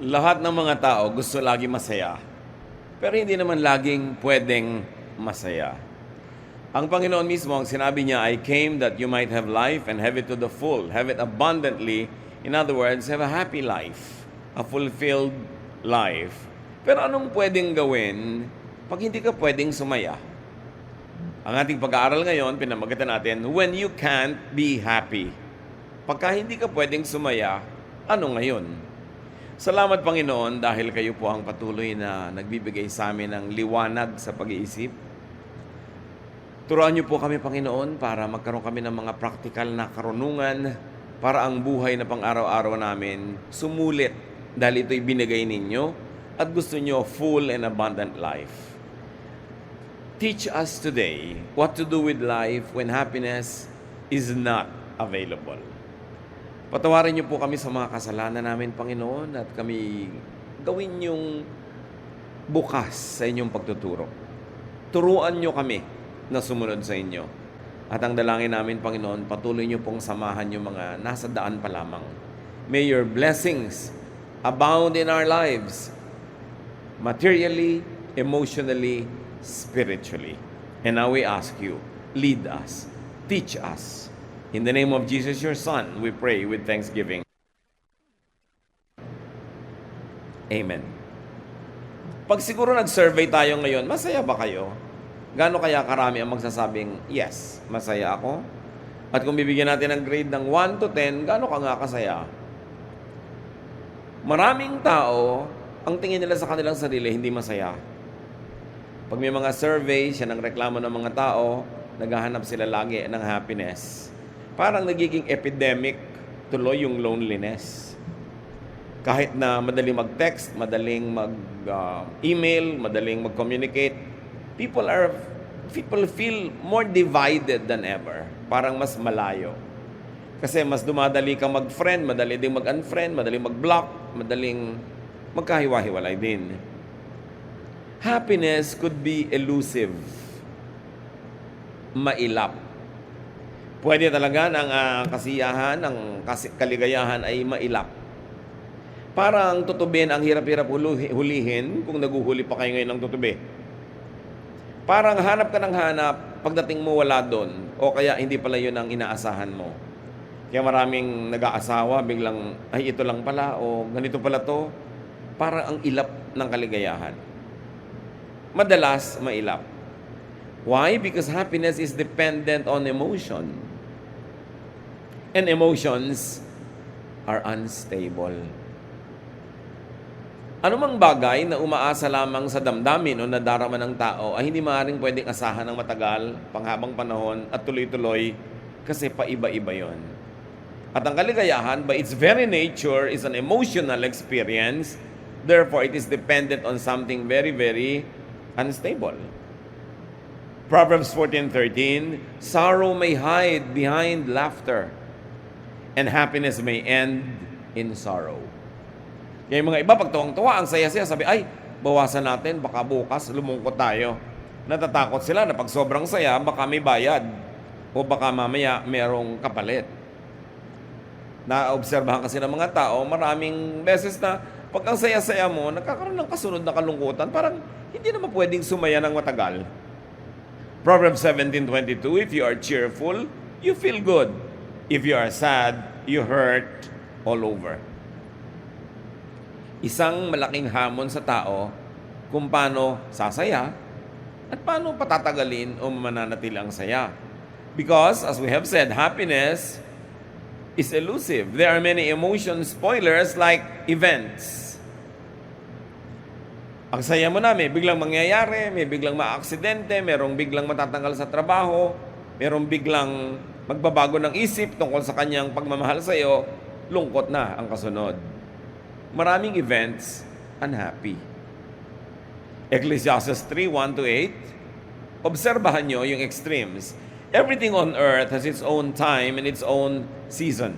Lahat ng mga tao gusto lagi masaya, pero hindi naman laging pwedeng masaya. Ang Panginoon mismo, ang sinabi niya, I came that you might have life and have it to the full, have it abundantly. In other words, have a happy life, a fulfilled life. Pero anong pwedeng gawin pag hindi ka pwedeng sumaya? Ang ating pag-aaral ngayon, pinamagatan natin, when you can't be happy. Pagka hindi ka pwedeng sumaya, ano ngayon? Salamat Panginoon dahil kayo po ang patuloy na nagbibigay sa amin ng liwanag sa pag-iisip. Turuan niyo po kami Panginoon para magkaroon kami ng mga praktikal na karunungan para ang buhay na pang-araw-araw namin sumulit dahil ito'y binigay ninyo at gusto niyo full and abundant life. Teach us today what to do with life when happiness is not available. Patawarin niyo po kami sa mga kasalanan namin, Panginoon, at kami gawin yung bukas sa inyong pagtuturo. Turuan niyo kami na sumunod sa inyo. At ang dalangin namin, Panginoon, patuloy niyo pong samahan yung mga nasa daan pa lamang. May your blessings abound in our lives, materially, emotionally, spiritually. And now we ask you, lead us, teach us. In the name of Jesus, your Son, we pray with thanksgiving. Amen. Pag siguro nag-survey tayo ngayon, masaya ba kayo? Gaano kaya karami ang magsasabing, yes, masaya ako? At kung bibigyan natin ng grade ng 1 to 10, gaano ka nga kasaya? Maraming tao, ang tingin nila sa kanilang sarili, hindi masaya. Pag may mga survey, siya ng reklamo ng mga tao, naghahanap sila lagi ng happiness. Parang nagiging epidemic tuloy yung loneliness. Kahit na madaling mag-text, madaling mag-email, madaling mag-communicate, people feel more divided than ever. Parang mas malayo. Kasi mas dumadali kang mag-friend, madali din mag-unfriend, madaling mag-block, madaling magkahiwa-hiwalay din. Happiness could be elusive, mailap. Pwede talaga ng kasiyahan, ng kaligayahan ay mailap. Parang tutubin, ang hirap-hirap hulihin kung naguhuli pa kayo ngayon ng tutubi. Parang hanap ka ng hanap, pagdating mo wala doon, o kaya hindi pala yun ang inaasahan mo. Kaya maraming nag-aasawa, biglang, ay ito lang pala, o ganito pala to. Parang ang ilap ng kaligayahan. Madalas, mailap. Why? Because happiness is dependent on emotion. And emotions are unstable. Anumang bagay na umaasa lamang sa damdamin o nadarama ng tao ay hindi maaaring pwedeng asahan ng matagal, panghabang panahon at tuloy-tuloy kasi paiba-iba yon. At ang kaligayahan, by its very nature, is an emotional experience. Therefore, it is dependent on something very, very unstable. Proverbs 14:13, sorrow may hide behind laughter, and happiness may end in sorrow. Kaya yung mga iba, pag tuwang-tuwa, ang saya-saya, sabi, ay, bawasan natin, baka bukas lumungkot tayo. Natatakot sila na pag sobrang saya, baka may bayad, o baka mamaya merong kapalit. Naobserbahan kasi ng mga tao, maraming beses na, pag ang saya-saya mo, nagkakaroon ng kasunod na kalungkutan, parang hindi naman pwedeng sumaya ng matagal. Proverbs 17:22, if you are cheerful, you feel good. If you are sad, you hurt all over. Isang malaking hamon sa tao kung paano sasaya at paano patatagalin o mananatili ang saya. Because, as we have said, happiness is elusive. There are many emotion spoilers like events. Ang saya mo na, may biglang mangyayari, may biglang maaksidente, merong biglang matatanggal sa trabaho, merong biglang magbabago ng isip tungkol sa kanyang pagmamahal sa iyo, lungkot na ang kasunod. Maraming events, unhappy. Ecclesiastes 3:1-8, obserbahan nyo yung extremes. Everything on earth has its own time and its own season.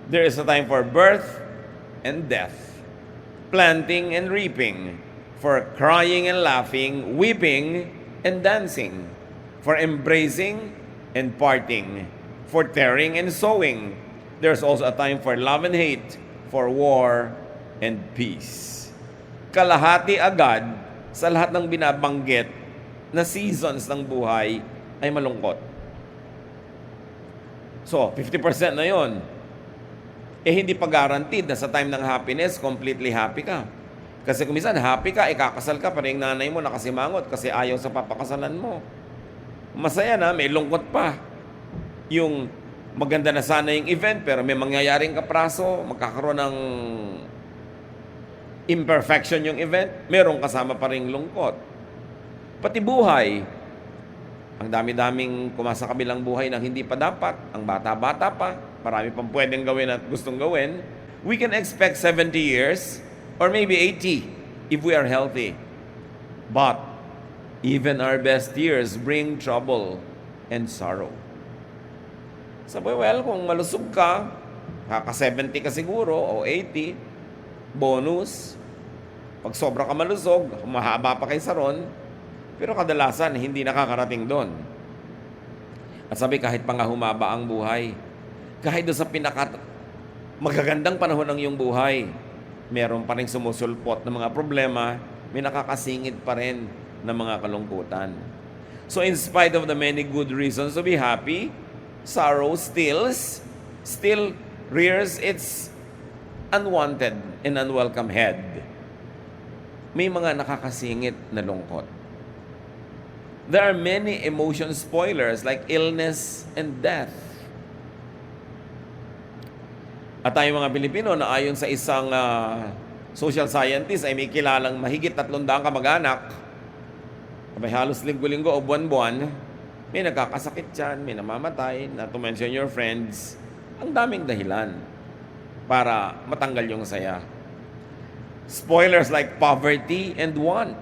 There is a time for birth and death, planting and reaping, for crying and laughing, weeping and dancing, for embracing and parting, for tearing and sowing. There's also a time for love and hate, for war and peace. Kalahati agad sa lahat ng binabanggit na seasons ng buhay ay malungkot. So, 50% na yon. Hindi pa guaranteed na sa time ng happiness, completely happy ka. Kasi kung minsan happy ka, ikakasal ka, parang nanay mo nakasimangot kasi ayaw sa papakasalan mo. Masaya na, may lungkot pa. Yung maganda na sana yung event, pero may mangyayaring kapraso, magkakaroon ng imperfection yung event, merong kasama pa ring lungkot. Pati buhay, ang dami-daming kumasa kabilang buhay na hindi pa dapat, ang bata-bata pa, marami pang pwedeng gawin at gustong gawin. We can expect 70 years or maybe 80 if we are healthy. But even our best years bring trouble and sorrow. Sabi, well, kung malusog ka, kaka-70 ka siguro o 80, bonus. Pag sobra ka malusog, mahaba pa kay Saron, pero kadalasan hindi nakakarating doon. At sabi, kahit pa nga humaba ang buhay, kahit doon sa magagandang panahon ng iyong buhay, meron pa rin sumusulpot ng mga problema, may nakakasingit pa rin ng mga kalungkutan. So in spite of the many good reasons to be happy, sorrow still rears its unwanted and unwelcome head. May mga nakakasingit na lungkot. There are many emotion spoilers like illness and death. At tayong mga Pilipino na ayon sa isang social scientist ay may kilalang mahigit 300 kamag-anak, may halos linggo-linggo o buwan-buwan, may nagkakasakit dyan, may namamatay, not to mention your friends. Ang daming dahilan para matanggal yung saya. Spoilers like poverty and want.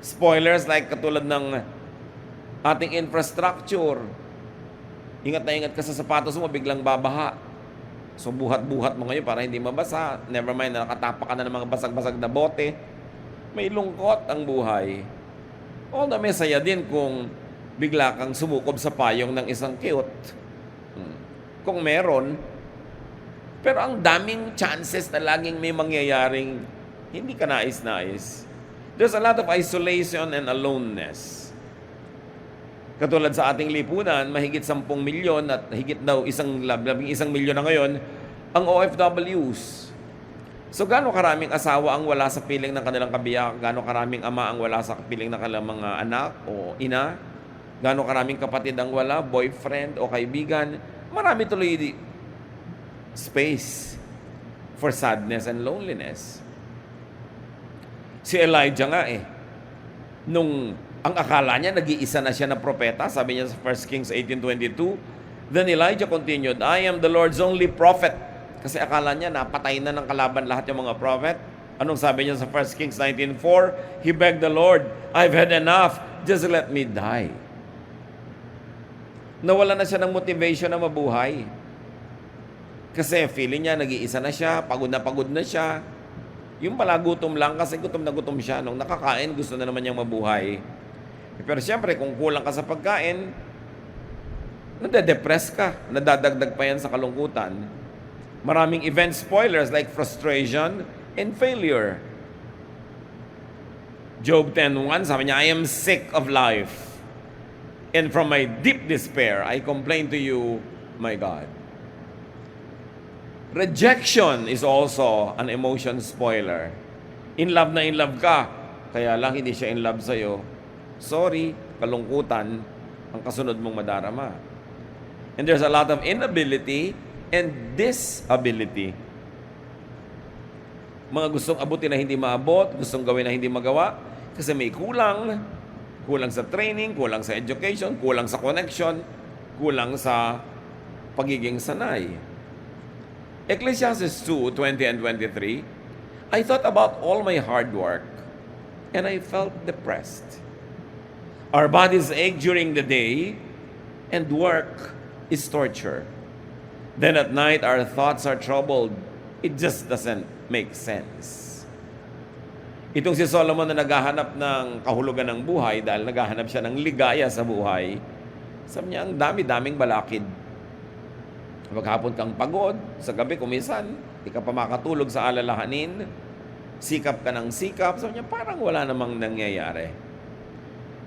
Spoilers like katulad ng ating infrastructure. Ingat na ingat ka sa sapatos mo, biglang babaha. So buhat-buhat mo ngayon para hindi mabasa. Never mind, nakatapak ka na ng mga basag-basag na bote. May lungkot ang buhay. Although may saya din kung bigla kang sumukob sa payong ng isang cute. Kung meron. Pero ang daming chances na laging may mangyayaring hindi ka nais-nais. There's a lot of isolation and aloneness. Katulad sa ating lipunan, mahigit 10 milyon at higit daw 1 milyon na ngayon ang OFWs. So gaano karaming asawa ang wala sa piling ng kanilang kabiyak? Gaano karaming ama ang wala sa piling ng kanilang mga anak o ina? Gaano karaming kapatid ang wala, boyfriend o kaibigan? Marami tuloy space for sadness and loneliness. Si Elijah nga nung ang akala niya nag-iisa na siya na propeta, sabi niya sa 1 Kings 18:22, then Elijah continued, I am the Lord's only prophet. Kasi akala niya napatay na ng kalaban lahat yung mga prophet. Anong sabi niya sa 1 Kings 19:4? He begged the Lord, I've had enough, just let me die. Nawala na siya ng motivation na mabuhay. Kasi feeling niya nag-iisa na siya, pagod na siya. Yung pala gutom lang kasi gutom na gutom siya. Nung nakakain, gusto na naman niyang mabuhay. Pero siyempre, kung kulang ka sa pagkain, nade-depress ka, nadadagdag pa yan sa kalungkutan. Maraming event spoilers like frustration and failure. Job 10:1, sabi niya, I am sick of life. And from my deep despair, I complain to you, my God. Rejection is also an emotion spoiler. In love na in love ka, kaya lang hindi siya in love sa'yo. Sorry, kalungkutan ang kasunod mong madarama. And there's a lot of inability and disability. Mga gustong abutin na hindi maabot, gustong gawin na hindi magawa, kasi may kulang sa training, kulang sa education, kulang sa connection, kulang sa pagiging sanay. Ecclesiastes 2:20 and 23, I thought about all my hard work and I felt depressed. Our bodies ache during the day and work is torture. Then at night our thoughts are troubled. It just doesn't make sense. Itong si Solomon na naghahanap ng kahulugan ng buhay dahil naghahanap siya ng ligaya sa buhay, sabi niya, ang dami-daming balakid. Maghapon kang pagod, sa gabi kumisan, di ka pa makatulog sa alalahanin, sikap ka ng sikap, so niya parang wala namang nangyayari.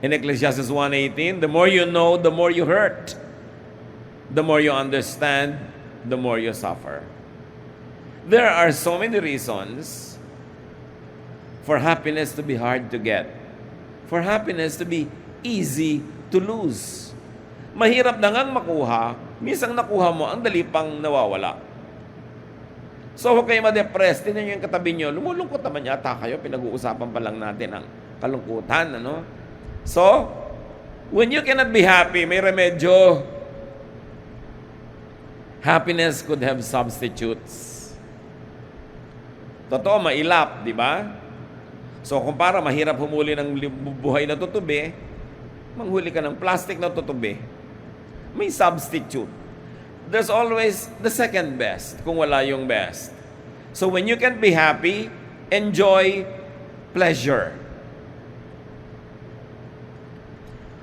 In Ecclesiastes 1:18, the more you know, the more you hurt. The more you understand, the more you suffer. There are so many reasons for happiness to be hard to get. For happiness to be easy to lose. Mahirap na ngang makuha, minsan nakuha mo, ang dali pang nawawala. So huwag kayo ma-depress. Tingnan nyo yung katabi nyo, lumulungkot naman yata kayo, pinag-uusapan pa lang natin ang kalungkutan, ano? So, when you cannot be happy, may remedyo. Happiness could have substitutes. Totoo, mailap, di ba? So, kung para mahirap humuli ng buhay na tutubi, manghuli ka ng plastic na tutubi. May substitute. There's always the second best kung wala yung best. So, when you can be happy, enjoy pleasure.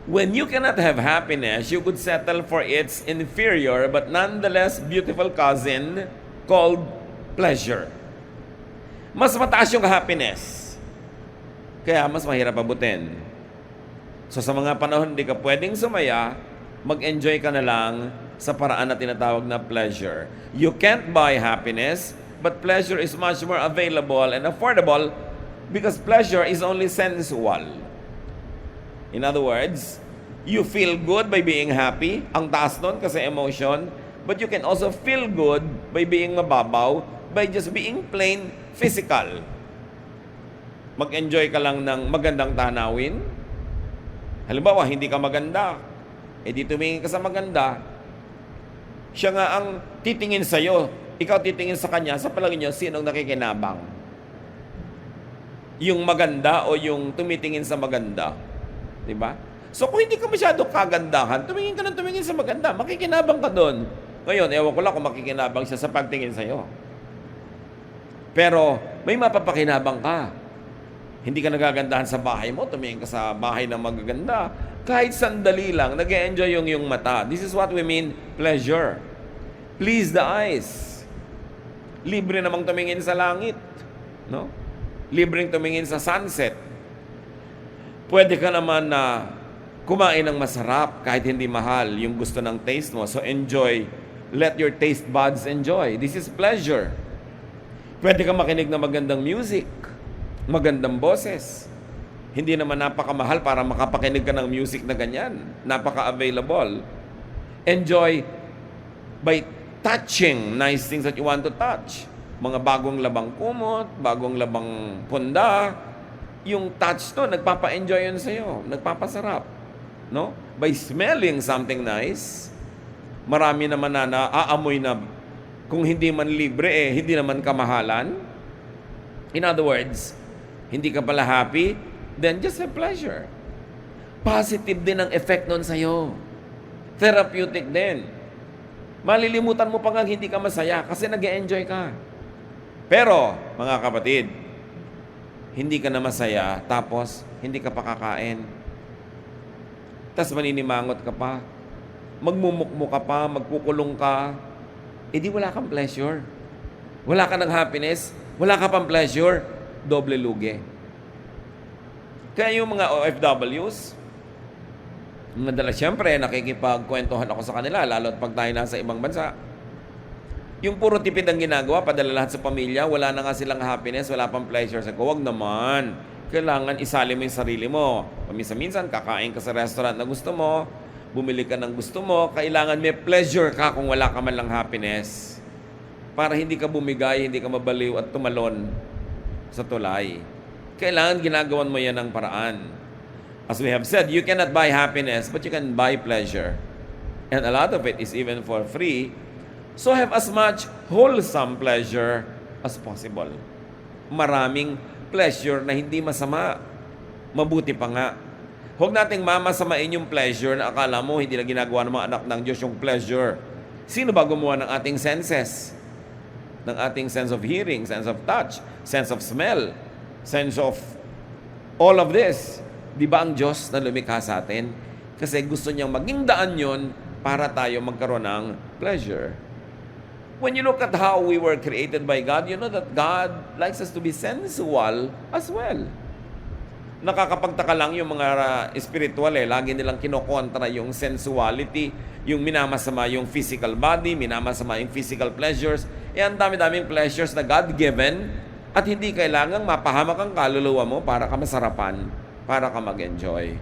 When you cannot have happiness, you could settle for its inferior but nonetheless beautiful cousin called pleasure. Mas mataas yung happiness, kaya mas mahirap abutin. So sa mga panahon hindi ka pwedeng sumaya, mag-enjoy ka na lang sa paraan na tinatawag na pleasure. You can't buy happiness, but pleasure is much more available and affordable because pleasure is only sensual. In other words, you feel good by being happy. Ang taas nun kasi emotion. But you can also feel good by being mababaw, by just being plain physical. Mag-enjoy ka lang ng magandang tanawin. Halimbawa, hindi ka maganda. Di tumingin ka sa maganda. Siya nga ang titingin sa'yo. Ikaw titingin sa kanya. Sa palagay niyo, sinong nakikinabang? Yung maganda o yung tumitingin sa maganda? Diba? So kung hindi ka masyado kagandahan, tumingin ka ng tumingin sa maganda, makikinabang ka doon. Ngayon, ewan ko lang kung makikinabang siya sa pagtingin sa'yo. Pero may mapapakinabang ka. Hindi ka nagagandahan sa bahay mo, tumingin ka sa bahay ng magaganda. Kahit sandali lang, nag-e-enjoy yung iyong mata. This is what we mean pleasure. Please the eyes. Libre namang tumingin sa langit. No? Libreng tumingin sa sunset. Pwede ka naman na kumain ng masarap kahit hindi mahal yung gusto ng taste mo. So enjoy. Let your taste buds enjoy. This is pleasure. Pwede ka makinig ng magandang music. Magandang boses. Hindi naman napakamahal para makapakinig ka ng music na ganyan. Napaka-available. Enjoy by touching nice things that you want to touch. Mga bagong labang kumot, bagong labang punda. Yung touch to, nagpapa-enjoy yun sa'yo. Nagpapasarap. No? By smelling something nice, marami naman na naaamoy na kung hindi man libre, hindi naman kamahalan. In other words, hindi ka pala happy, then just have pleasure. Positive din ang effect nun sa'yo. Therapeutic din. Malilimutan mo pa nga hindi ka masaya kasi nag-e-enjoy ka. Pero, mga kapatid, hindi ka na masaya, tapos hindi ka pa kakain. Tapos maninimangot ka pa. Magmumukmo ka pa, magkukulong ka. Di wala kang pleasure. Wala ka ng happiness, wala ka pang pleasure, doble lugi. Kaya yung mga OFWs, madalas siyempre nakikipagkwentuhan ako sa kanila, lalo at pag tayo nasa ibang bansa. Yung puro tipid ang ginagawa, padala lahat sa pamilya, wala na nga silang happiness, wala pang pleasure. Sabi ko, wag naman. Kailangan isali mo yung sarili mo. Paminsan-minsan, kakain ka sa restaurant na gusto mo, bumili ka ng gusto mo, kailangan may pleasure ka kung wala ka man lang happiness. Para hindi ka bumigay, hindi ka mabaliw at tumalon sa tulay. Kailangan ginagawan mo yan ng paraan. As we have said, you cannot buy happiness, but you can buy pleasure. And a lot of it is even for free. So have as much wholesome pleasure as possible. Maraming pleasure na hindi masama. Mabuti pa nga. Huwag nating mamasamain yung pleasure na akala mo hindi na ginagawa ng mga anak ng Diyos yung pleasure. Sino ba gumawa ng ating senses? Ng ating sense of hearing, sense of touch, sense of smell, sense of all of this. Di ba ang Diyos na lumikha sa atin? Kasi gusto niyang maging daan yun para tayo magkaroon ng pleasure. When you look at how we were created by God, you know that God likes us to be sensual as well. Nakakapagtaka lang yung mga spiritual lagi nilang kinokontra yung sensuality, yung minamasama yung physical body, minamasama yung physical pleasures. Ang dami-daming pleasures na God-given at hindi kailangang mapahamak ang kaluluwa mo para ka masarapan, para ka mag-enjoy.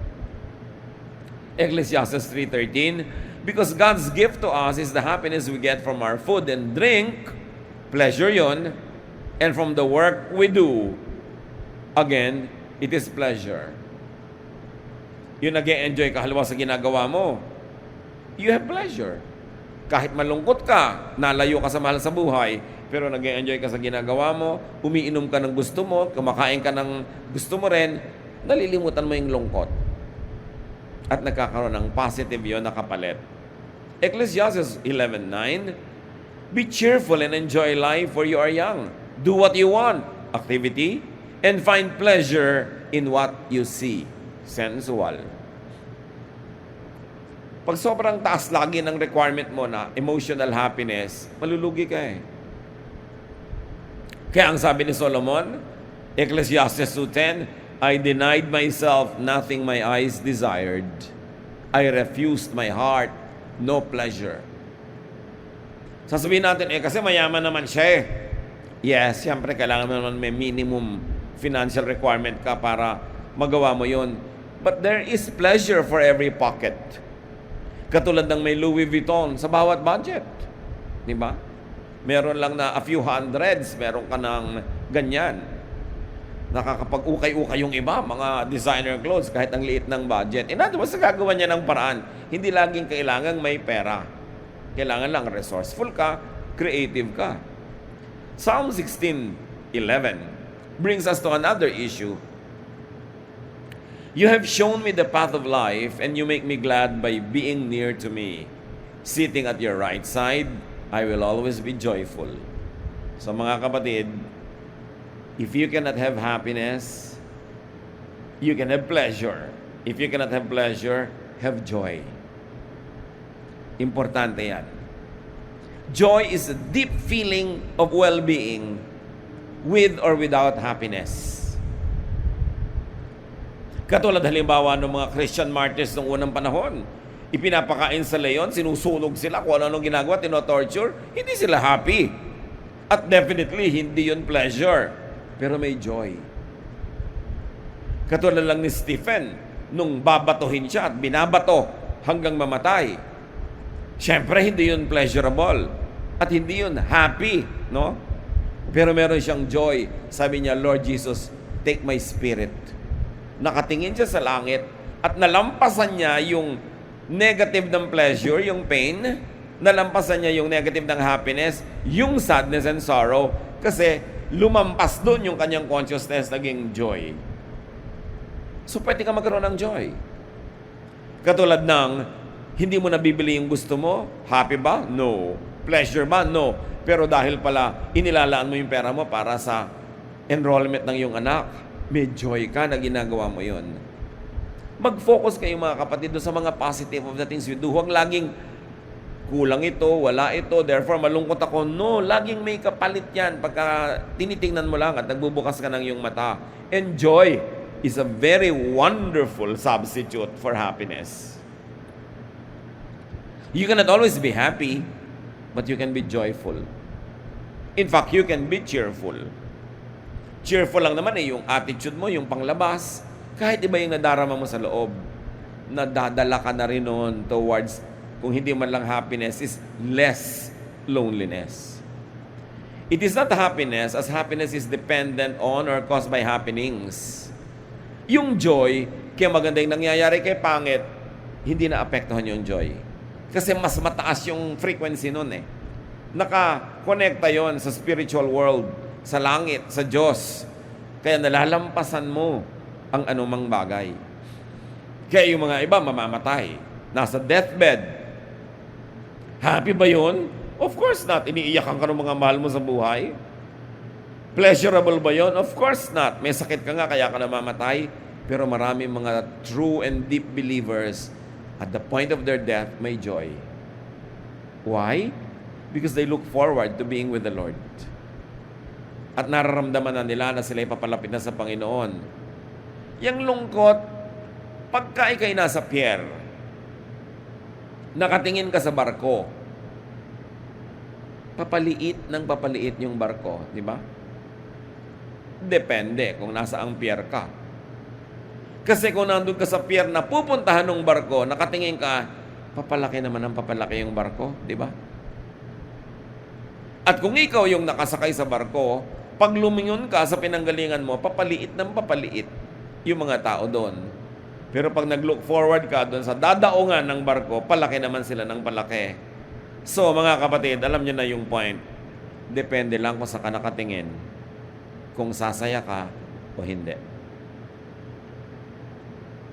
Ecclesiastes 3:13, because God's gift to us is the happiness we get from our food and drink, pleasure yon, and from the work we do, again, it is pleasure. Yung nag-e-enjoy ka halimbawa sa ginagawa mo, you have pleasure. Kahit malungkot ka, nalayo ka sa mahal sa buhay, pero nag-e-enjoy ka sa ginagawa mo, umiinom ka ng gusto mo, kumakain ka ng gusto mo rin, nalilimutan mo yung lungkot. At nagkakaroon ng positive yon na kapalit. Ecclesiastes 11:9, be cheerful and enjoy life for you are young. Do what you want, activity, and find pleasure in what you see. Sensual. Pag sobrang taas lagi ng requirement mo na emotional happiness, malulugi ka Kaya ang sabi ni Solomon, Ecclesiastes 2:10, I denied myself nothing my eyes desired. I refused my heart no pleasure. Sasabihin natin, kasi mayaman naman siya Yes, siyempre kailangan mo naman may minimum financial requirement ka para magawa mo yon. But there is pleasure for every pocket. Katulad ng may Louis Vuitton sa bawat budget. Di ba? Meron lang na a few hundreds, meron ka ng ganyan. Nakakapag-ukay-ukay yung iba, mga designer clothes, kahit ang liit ng budget. In other words, gagawa niya ng paraan. Hindi laging kailangan may pera. Kailangan lang resourceful ka, creative ka. Psalm 16:11 brings us to another issue. You have shown me the path of life, and you make me glad by being near to me. Sitting at your right side, I will always be joyful. So mga kapatid, if you cannot have happiness, you can have pleasure. If you cannot have pleasure, have joy. Importante yan. Joy is a deep feeling of well-being with or without happiness. Katulad halimbawa ng mga Christian martyrs ng unang panahon. Ipinapakain sa leon, sinusunog sila, kung ano-anong ginagawa, tinotorture, hindi sila happy. At definitely, hindi yun pleasure. Pero may joy. Katulad lang ni Stephen, nung babatuhin siya at binabato hanggang mamatay. Siyempre, hindi yun pleasurable. At hindi yun happy, no? Pero meron siyang joy. Sabi niya, Lord Jesus, take my spirit. Nakatingin siya sa langit at nalampasan niya yung negative ng pleasure, yung pain, nalampasan niya yung negative ng happiness, yung sadness and sorrow, kasi lumampas doon yung kanyang consciousness, naging joy. So, pwede ka magkaroon ng joy. Katulad ng, hindi mo nabibili yung gusto mo, happy ba? No. Pleasure ba? No. Pero dahil pala, inilalaan mo yung pera mo para sa enrollment ng iyong anak, may joy ka na ginagawa mo yon. Mag-focus kayo mga kapatid sa mga positive of the things we do. Huwag laging kulang ito, wala ito, therefore malungkot ako. No, laging may kapalit yan pagka tinitingnan mo lang at nagbubukas ka ng iyong mata. And joy is a very wonderful substitute for happiness. You cannot always be happy, but you can be joyful. In fact, you can be cheerful. Cheerful lang naman yung attitude mo, yung panglabas. Kahit iba yung nadarama mo sa loob, nadadala ka na rin noon towards, kung hindi man lang happiness, is less loneliness. It is not happiness, as happiness is dependent on or caused by happenings. Yung joy, kaya maganda yung nangyayari kay pangit, hindi na apektuhan yung joy. Kasi mas mataas yung frequency nun Naka-connecta yon sa spiritual world, sa langit, sa Diyos. Kaya nalalampasan mo ang anumang bagay. Kaya yung mga iba mamamatay. Nasa deathbed. Happy ba yun? Of course not. Iniiyakan ka ng mga mahal mo sa buhay. Pleasurable ba yun? Of course not. May sakit ka nga kaya ka namamatay. Pero marami mga true and deep believers at the point of their death, may joy. Why? Because they look forward to being with the Lord. At nararamdaman na nila na sila papalapit na sa Panginoon. Yang lungkot, pagka ikay nasa pier, nakatingin ka sa barko, papaliit yung barko, di ba? Depende kung nasa ang pier ka. Kasi kung nandun ka sa pier na pupuntahan ng barko, nakatingin ka, papalaki naman ang papalaki yung barko, di ba? At kung ikaw yung nakasakay sa barko, pag lumingon ka sa pinanggalingan mo, papaliit ng papaliit yung mga tao doon. Pero pag nag-look forward ka doon sa dadaungan ng barko, palaki naman sila ng palaki. So, mga kapatid, alam nyo na yung point. Depende lang kung saan ka nakatingin. Kung sasaya ka o hindi.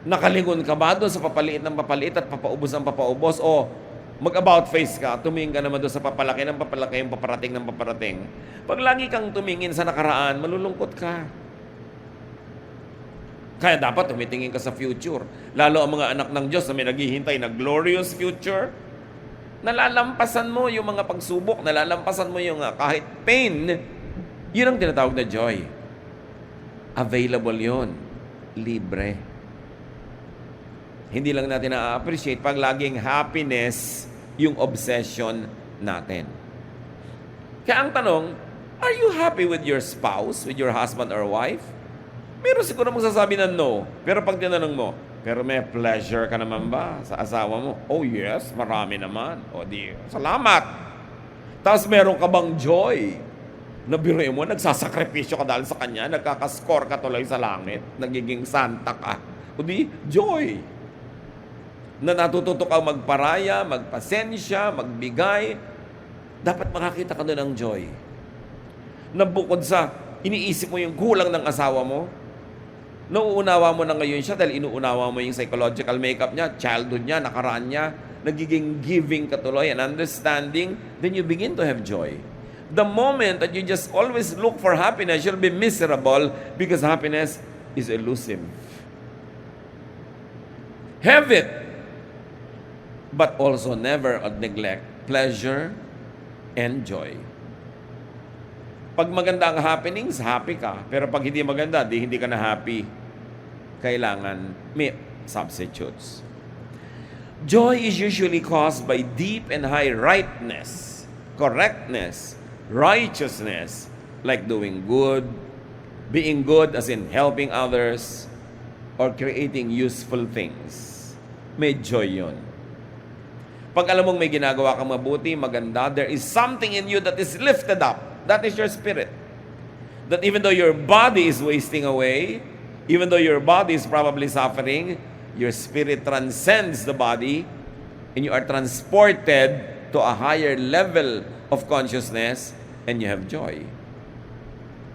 Nakalingon ka ba doon sa papaliit ng papaliit at papaubos ng papaubos? O mag-about face ka, tumingin ka naman doon sa papalaki ng papalaki, yung paparating ng paparating. Pag lagi kang tumingin sa nakaraan, malulungkot ka. Kaya dapat tumitingin ka sa future. Lalo ang mga anak ng Diyos na may naghihintay na glorious future. Nalalampasan mo yung mga pagsubok, nalalampasan mo yung kahit pain. Yun ang tinatawag na joy. Available yon, libre. Hindi lang natin na-appreciate pag laging happiness yung obsession natin. Kaya ang tanong, are you happy with your spouse, with your husband or wife? Meron siguro magsasabi na no. Pero pag tinanong mo, pero may pleasure ka naman ba sa asawa mo? Oh yes, marami naman. O di, salamat. Tapos meron ka bang joy? Nabiruin mo, nagsasakripisyo ka dahil sa kanya, nagkakaskor ka tuloy sa langit, nagiging santa ka. O di, joy. Na natututo kang magparaya, magpasensya, magbigay. Dapat makakita ka doon ng joy. Na bukod sa iniisip mo yung kulang ng asawa mo, nauunawa mo na ngayon siya dahil inuunawa mo yung psychological makeup niya, childhood niya, nakaraan niya, nagiging giving ka tuloy and understanding, then you begin to have joy. The moment that you just always look for happiness, you'll be miserable because happiness is elusive. Have it, but also never neglect pleasure and joy. Pag maganda ang happenings, happy ka. Pero pag hindi maganda, hindi ka na happy. Kailangan may substitutes. Joy is usually caused by deep and high rightness, correctness, righteousness, like doing good, being good as in helping others, or creating useful things. May joy yun. Pag alam mong may ginagawa kang mabuti, maganda, there is something in you that is lifted up. That is your spirit. That even though your body is wasting away, even though your body is probably suffering, your spirit transcends the body and you are transported to a higher level of consciousness and you have joy.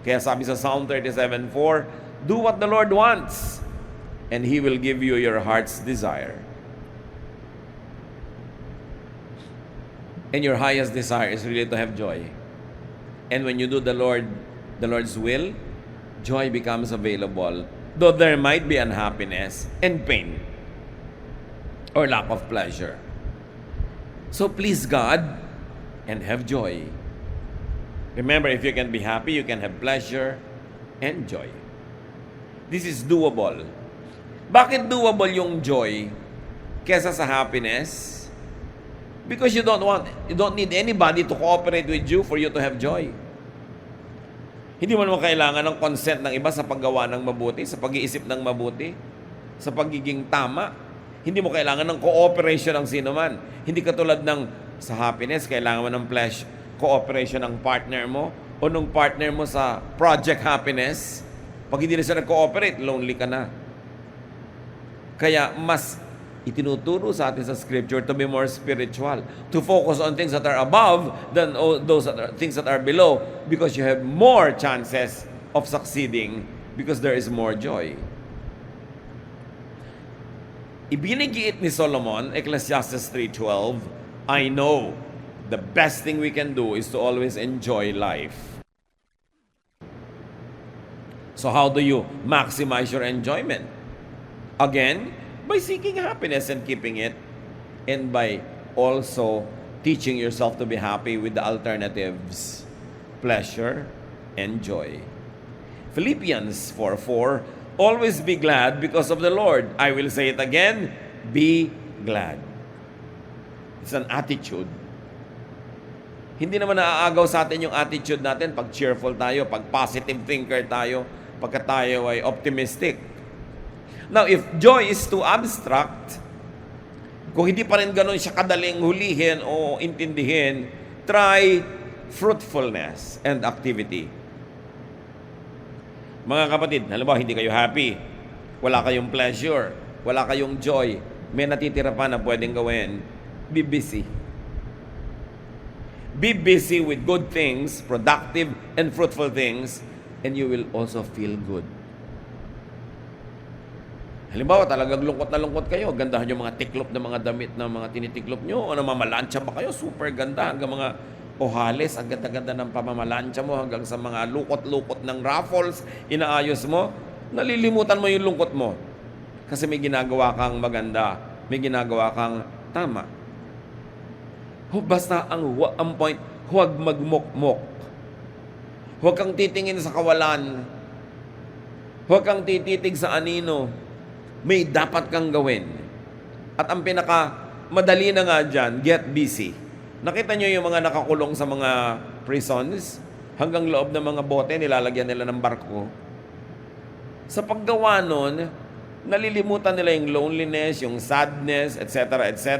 Kaya sabi sa Psalm 37:4, do what the Lord wants and He will give you your heart's desire. And your highest desire is really to have joy. And when you do the Lord's will, joy becomes available. Though there might be unhappiness and pain or lack of pleasure. So please God and have joy. Remember, if you can be happy, you can have pleasure and joy. This is doable. Bakit doable yung joy kesa sa happiness? Because you don't need anybody to cooperate with you for you to have joy. Hindi mo naman kailangan ng consent ng iba sa paggawa ng mabuti, sa pag-iisip ng mabuti, sa pagiging tama. Hindi mo kailangan ng cooperation ng sino man. Hindi katulad ng sa happiness, kailangan mo ng cooperation ng partner mo o ng partner mo sa project happiness. Pag hindi na siya nag-cooperate, lonely ka na. Kaya mas itinuturo sa atin sa scripture to be more spiritual, to focus on things that are above than those things that are below, because you have more chances of succeeding because there is more joy. Ibinigiit ni Solomon, Ecclesiastes 3:12, I know the best thing we can do is to always enjoy life. So how do you maximize your enjoyment? Again, by seeking happiness and keeping it, and by also teaching yourself to be happy with the alternatives, pleasure and joy. Philippians 4:4, always be glad because of the Lord. I will say it again, be glad. It's an attitude. Hindi naman naaagaw sa atin yung attitude natin pag cheerful tayo, pag positive thinker tayo, pagka tayo ay optimistic. Now, if joy is too abstract, kung hindi pa rin ganun siya kadaling hulihin o intindihin, try fruitfulness and activity. Mga kapatid, halimbawa hindi kayo happy, wala kayong pleasure, wala kayong joy, may natitira pa na pwedeng gawin, be busy. Be busy with good things, productive and fruitful things, and you will also feel good. Halimbawa, talagang lungkot na lungkot kayo. Gandahan yung mga tiklop na mga damit na mga tinitiklop nyo. O namamalansya ba kayo? Super ganda. Hanggang mga ohales, ang ganda-ganda ng pamamalansya mo. Hanggang sa mga lukot-lukot ng raffles, inaayos mo. Nalilimutan mo yung lungkot mo. Kasi may ginagawa kang maganda. May ginagawa kang tama. Basta ang point, huwag magmukmok. Huwag kang titingin sa kawalan. Huwag kang tititig sa anino. May dapat kang gawin. At ang madali na nga dyan, get busy. Nakita nyo yung mga nakakulong sa mga prisons? Hanggang loob ng mga bote, nilalagyan nila ng barko. Sa paggawa nun, nalilimutan nila yung loneliness, yung sadness, etc., etc.,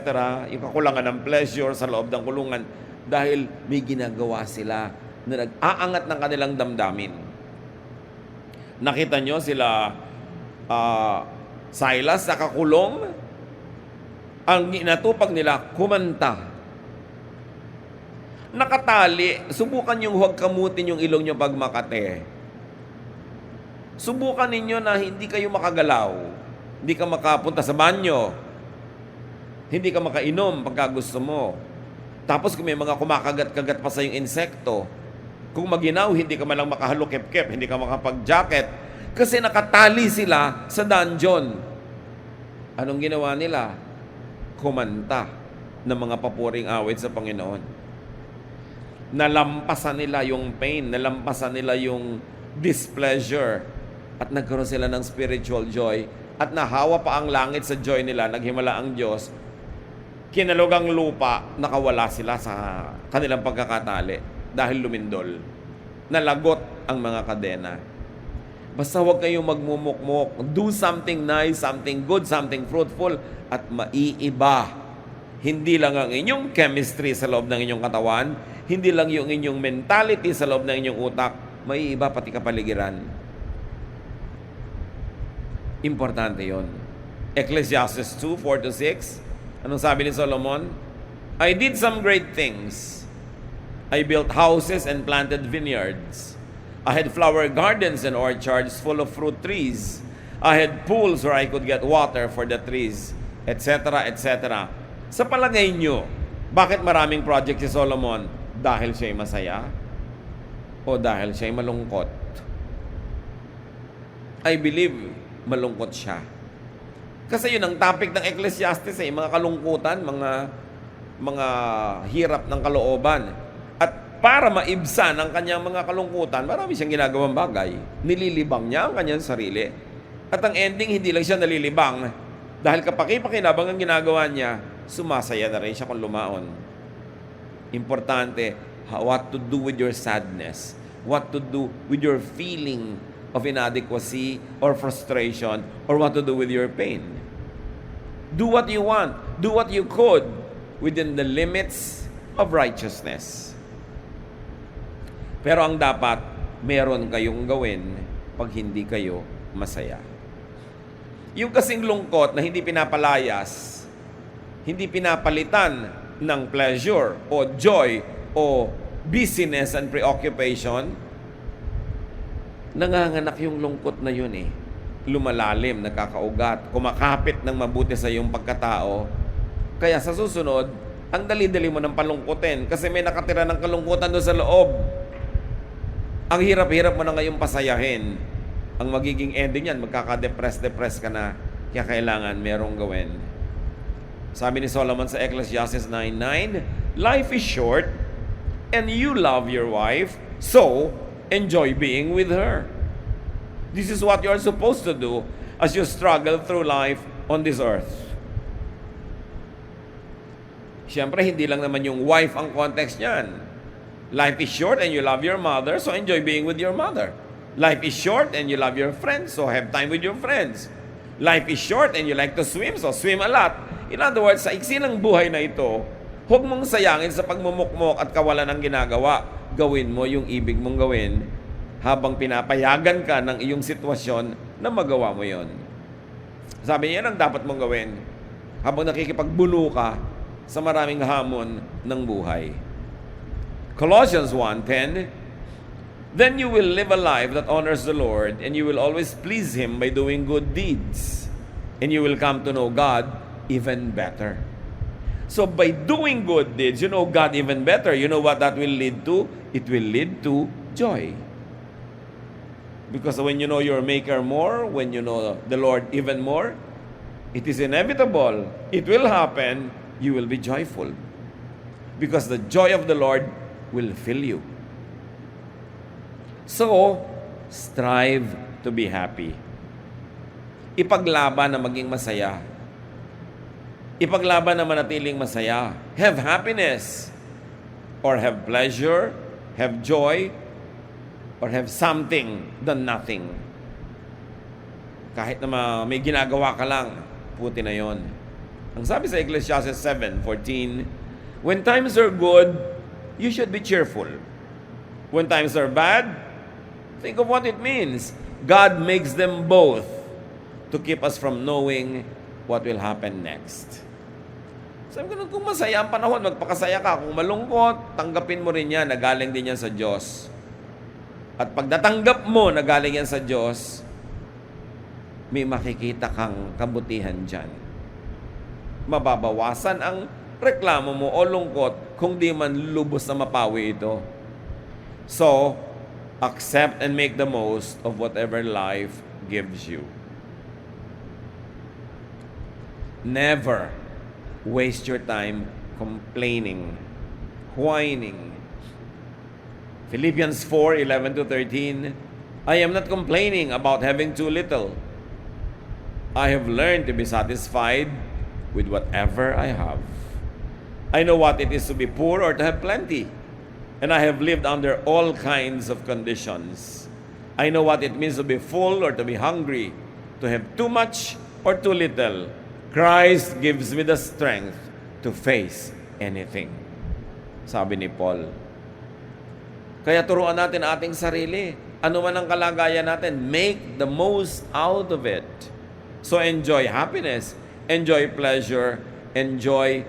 yung kakulangan ng pleasure sa loob ng kulungan dahil may ginagawa sila na nag-aangat ng kanilang damdamin. Nakita nyo sila Silas sa kakulong, ang inatupag nila, kumanta. Nakatali, subukan yung huwag kamutin yung ilong nyo pag makate. Subukan ninyo na hindi kayo makagalaw. Hindi ka makapunta sa banyo. Hindi ka makainom pagka gusto mo. Tapos kung may mga kumakagat-kagat pa sa yung insekto, kung maginaw, hindi ka malang makahalukip-kip, hindi ka makapag-jacket. Kasi nakatali sila sa dungeon. Anong ginawa nila? Kumanta ng mga papuring awit sa Panginoon. Nalampasan nila yung pain, nalampasan nila yung displeasure, at nagkaroon sila ng spiritual joy, at nahawa pa ang langit sa joy nila, naghimala ang Diyos, kinalugang lupa, nakawala sila sa kanilang pagkakatali dahil lumindol. Nalagot ang mga kadena. Basta huwag kayong magmumukmok. Do something nice, something good, something fruitful, at maiiba. Hindi lang ang inyong chemistry sa loob ng inyong katawan, hindi lang yung inyong mentality sa loob ng inyong utak, maiiba pati kapaligiran. Importante yon. Ecclesiastes 2:4-6. Anong sabi ni Solomon? I did some great things. I built houses and planted vineyards. I had flower gardens and orchards full of fruit trees. I had pools where I could get water for the trees, etc., etc. Sa palagay nyo, bakit maraming project si Solomon? Dahil siya'y masaya? O dahil siya'y malungkot? I believe malungkot siya. Kasi yun ang topic ng Ecclesiastes, mga kalungkutan, mga hirap ng kalooban. At para maibsan ang kanyang mga kalungkutan, marami siyang ginagawang bagay. Nililibang niya ang kanyang sarili. At ang ending, hindi lang siya nalilibang. Dahil kapaki-pakinabang ang ginagawa niya, sumasaya na rin siya kung lumaon. Importante, what to do with your sadness. What to do with your feeling of inadequacy or frustration, or what to do with your pain. Do what you want. Do what you could within the limits of righteousness. Pero ang dapat, meron kayong gawin pag hindi kayo masaya. Yung kasing lungkot na hindi pinapalayas, hindi pinapalitan ng pleasure o joy o busyness and preoccupation, nanganganak yung lungkot na yun lumalalim, nagkakaugat, kumakapit ng mabuti sa iyong pagkatao. Kaya sa susunod, ang dali-dali mo ng palungkutin kasi may nakatira ng kalungkutan doon sa loob. Ang hirap-hirap mo na ngayong pasayahin. Ang magiging ending yan, magkaka-depress ka na, kaya kailangan merong gawin. Sabi ni Solomon sa Ecclesiastes 9:9, life is short and you love your wife, so enjoy being with her. This is what you are supposed to do as you struggle through life on this earth. Siyempre, hindi lang naman yung wife ang context niyan. Life is short and you love your mother, so enjoy being with your mother. Life is short and you love your friends, so have time with your friends. Life is short and you like to swim, so swim a lot. In other words, sa iksi ng buhay na ito, huwag mong sayangin sa pagmumukmok at kawalan ng ginagawa. Gawin mo yung ibig mong gawin habang pinapayagan ka ng iyong sitwasyon na magawa mo yon. Sabi niya, yan ang dapat mong gawin habang nakikipagbulo ka sa maraming hamon ng buhay. Colossians 1:10, then you will live a life that honors the Lord, and you will always please Him by doing good deeds, and you will come to know God even better. So by doing good deeds, you know God even better. You know what that will lead to? It will lead to joy. Because when you know your Maker more, when you know the Lord even more, it is inevitable. It will happen. You will be joyful. Because the joy of the Lord will fill you. So, strive to be happy. Ipaglaban na maging masaya. Ipaglaban na manatiling masaya. Have happiness. Or have pleasure. Have joy. Or have something than nothing. Kahit na may ginagawa ka lang, puti na yon. Ang sabi sa Ecclesiastes 7:14, when times are good, you should be cheerful. When times are bad, think of what it means. God makes them both to keep us from knowing what will happen next. Sabi ko, kung masaya ang panahon, magpakasaya ka. Kung malungkot, tanggapin mo rin yan, nagaling din yan sa Diyos. At pag natanggap mo, nagaling yan sa Diyos, may makikita kang kabutihan dyan. Mababawasan ang reklamo mo o lungkot kung di man lubos na mapawi ito. So, accept and make the most of whatever life gives you. Never waste your time complaining, whining. Philippians 4:11-13, I am not complaining about having too little. I have learned to be satisfied with whatever I have. I know what it is to be poor or to have plenty, and I have lived under all kinds of conditions. I know what it means to be full or to be hungry, to have too much or too little. Christ gives me the strength to face anything. Sabi ni Paul. Kaya turuan natin ating sarili. Ano man ang kalagayan natin, make the most out of it. So enjoy happiness, enjoy pleasure, enjoy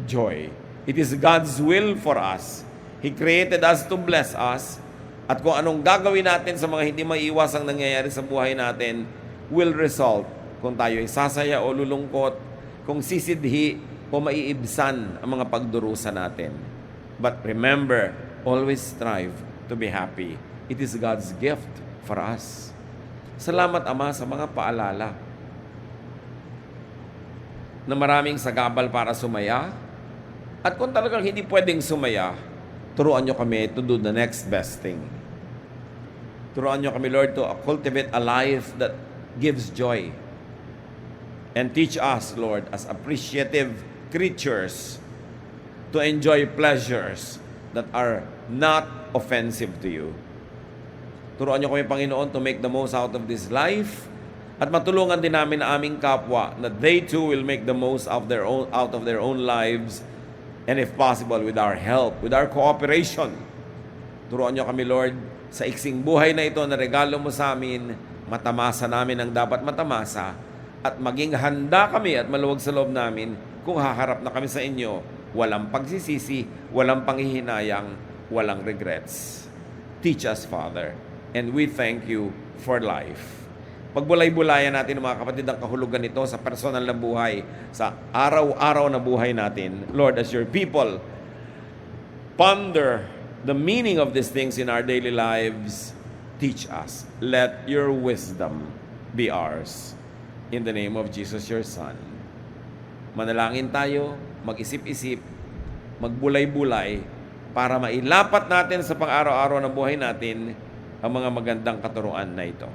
joy. It is God's will for us. He created us to bless us. At kung anong gagawin natin sa mga hindi maiiwasang nangyayari sa buhay natin will result kung tayo ay sasaya o lulungkot, kung sisidhi o maiibsan ang mga pagdurusa natin. But remember, always strive to be happy. It is God's gift for us. Salamat, Ama, sa mga paalala na maraming sagabal para sumaya. At kung talagang hindi pwedeng sumaya, turuan nyo kami to do the next best thing. Turuan nyo kami, Lord, to cultivate a life that gives joy. And teach us, Lord, as appreciative creatures, to enjoy pleasures that are not offensive to you. Turuan nyo kami, Panginoon, to make the most out of this life. At matulungan din namin ang aming kapwa na they too will make the most out of their own lives, and if possible, with our help, with our cooperation. Turuan niyo kami, Lord, sa iksing buhay na ito na regalo mo sa amin, matamasa namin ang dapat matamasa, at maging handa kami at maluwag sa loob namin kung haharap na kami sa inyo, walang pagsisisi, walang panghihinayang, walang regrets. Teach us, Father, and we thank you for life. Pagbulay-bulayan natin, mga kapatid, ang kahulugan nito sa personal na buhay, sa araw-araw na buhay natin. Lord, as your people, ponder the meaning of these things in our daily lives. Teach us. Let your wisdom be ours. In the name of Jesus, your Son. Manalangin tayo, mag-isip-isip, magbulay-bulay para mailapat natin sa pang-araw-araw na buhay natin ang mga magandang katuruan na ito.